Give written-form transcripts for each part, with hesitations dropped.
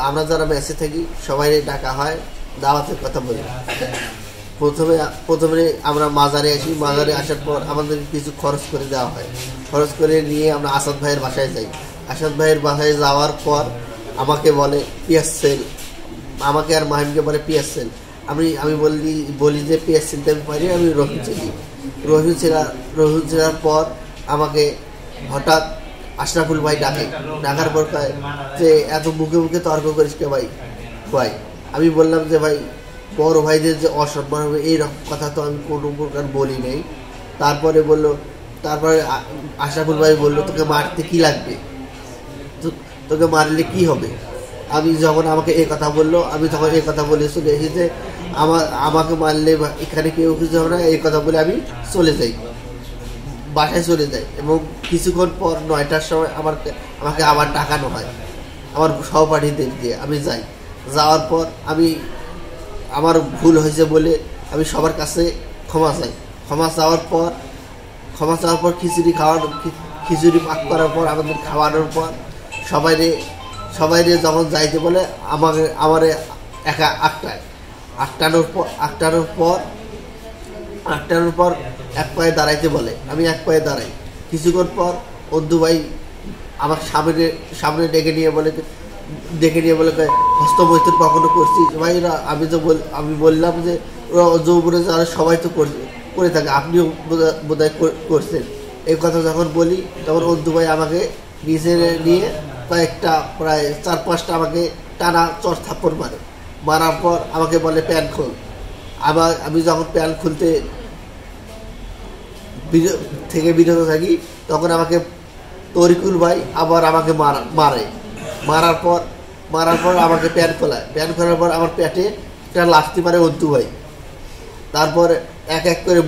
আমরা যারা মেসে থাকি সবাই ডাকা হয়, দাওয়াতের কথা বলি। প্রথমে আমরা মাজারে আসি, মাজারে আসার পর আমাদের কিছু খরচ করে দেওয়া হয়। খরচ করে নিয়ে আমরা আসাদ ভাইয়ের বাসায় যাই। আসাদ ভাইয়ের বাসায় যাওয়ার পর আমাকে বলে পিয়াজ সেল, আমাকে আর মাহিমকে বলে পিয়াজ সেল। আমি বলি যে পিয়াজ সেলতে আমি পারি, আমি রহিম চিনি। রহিম চেনার পর আমাকে হঠাৎ আশরাফুল ভাই ডাকার পর কয় যে এত মুখে মুখে তর্ক করিস কে ভাই। আমি বললাম যে ভাই বড় ভাইদের যে অসম্মান হবে এইরকম কথা তো আমি কোনো প্রকার বলি নেই। তারপরে আশরাফুল ভাই বললো তোকে মারতে কি লাগবে, তোকে মারলে কি হবে। আমি যখন আমাকে এই কথা বললো, আমি তখন এই কথা বলে চলে এসেছি যে আমাকে মারলে এখানে কেউ কিছু হবে না, এই কথা বলে আমি চলে যাই, বাসায় চলে যাই। এবং কিছুক্ষণ পর 9টার সময় আমাকে আবার ডাকানো হয় আমার সহপাঠীদের দিয়ে। আমি যাই, যাওয়ার পর আমার ভুল হয়েছে বলে আমি সবার কাছে ক্ষমা চাই। ক্ষমা চাওয়ার পর খিচুড়ি পাক করার পর আমাদের খাওয়ানোর পর সবাই যখন যাইতে বলে আমারে একা আটটানোর পর এক পায়ে দাঁড়াইতে বলে। আমি এক পায়ে দাঁড়াই। কিছুক্ষণ পর অন্দু ভাই আমার সামনে ডেকে নিয়ে বলে হস্তমৈথুন কখনো করছিস ভাই? আমি বললাম যে ওরা যৌবনে যারা সবাই তো করে থাকে, আপনিও বোধহয় করছেন। এই কথা যখন বলি তখন অন্দু ভাই আমাকে নিচে নিয়ে প্রায় 4-5টা আমাকে টানা চর থাপ্পড় মারার পর আমাকে বলে প্যান্ট খোল। আমি যখন প্যান্ট খুলতে থেকে বিরত থাকি তখন আমাকে তরিকুল ভাই আবার আমাকে মারার পর আমাকে প্যান্ট খোলার পর আমার পেটে একটা লাথি মারে অন্তু ভাই। তারপর এক এক করে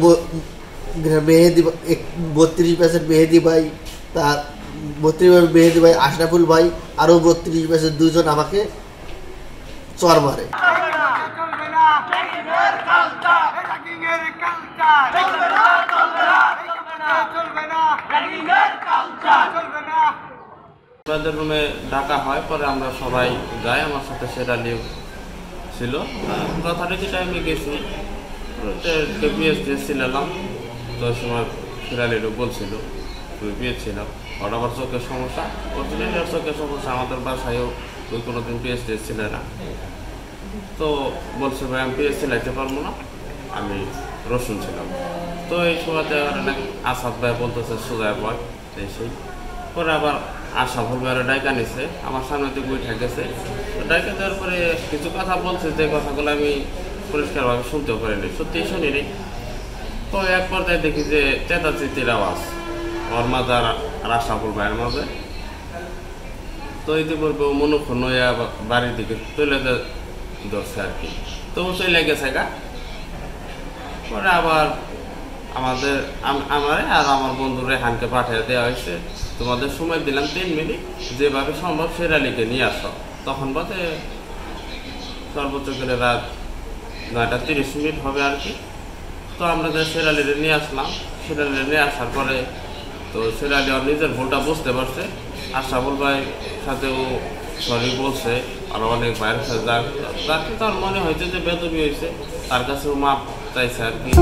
মেহেদি 32 মেহেদি ভাই, তার 32 মেহেদি ভাই, আশরাফুল ভাই, আরো 32 দুজন আমাকে চর মারে। আমাদের রুমে ডাকা হয়, পরে আমরা সবাই যাই। আমার সাথে সেরালিও ছিল। যথারীতি টাইমে গেছি, ছিলাম। তো ওই সময় সেরালিরও বলছিল তুই পেয়েছিলাম। ওর আবার চোখের সমস্যা, অরিজিনাল চোখের সমস্যা। আমাদের বাসায়ও তুই কোনোদিন পিএইচডি ছিল না। তো বলছে ভাই আমি পিএইচডি লাইতে পারবো না, আমি রসুন ছিলাম। তো এই সময়তে আসাদ ভাই বলতেছে সোজা ভয় সেই। পরে আবার আশরাফুল ভাইয়ের ডাইকা নিছে, আমার সামনে থেকে উঠে গেছে। ডাইকা দেওয়ার পরে কিছু কথা বলছে, যে কথাগুলো আমি পরিষ্কারভাবে শুনতেও পারিনি, সত্যিই শুনিনি। তো এক পর্যায়ে দেখি যে চেঁচাচিতির আওয়াজ ওর মাঝে আর আশরাফুল ভাইয়ের মাঝে। তো ইতিপূর্বে মনোক্ষণ হয়ে বাড়ির দিকে চলে ধরছে আর কি। তো চলে গেছে গা। পরে আবার আমারে আর আমার বন্ধু রেহানকে পাঠিয়ে দেওয়া হয়েছে, তোমাদের সময় দিলাম 3 মিনিট, যেভাবে সম্ভব সেরালিকে নিয়ে আসো। তখন বাদে সর্বোচ্চ গেলে রাত 9:30 হবে আর কি। তো আমরা সেরালিরে নিয়ে আসলাম। সেরালিরে নিয়ে আসার পরে তো সেরালি আর নিজের ভুলটা বুঝতে পারছে। আশরাফুল ভাই সাথেও সরি বলছে, আরও অনেক বাইরের সাথে যার মনে হয়েছে যে বেদবি হয়েছে, তার কাছেও মাপ চাইছে আর কি।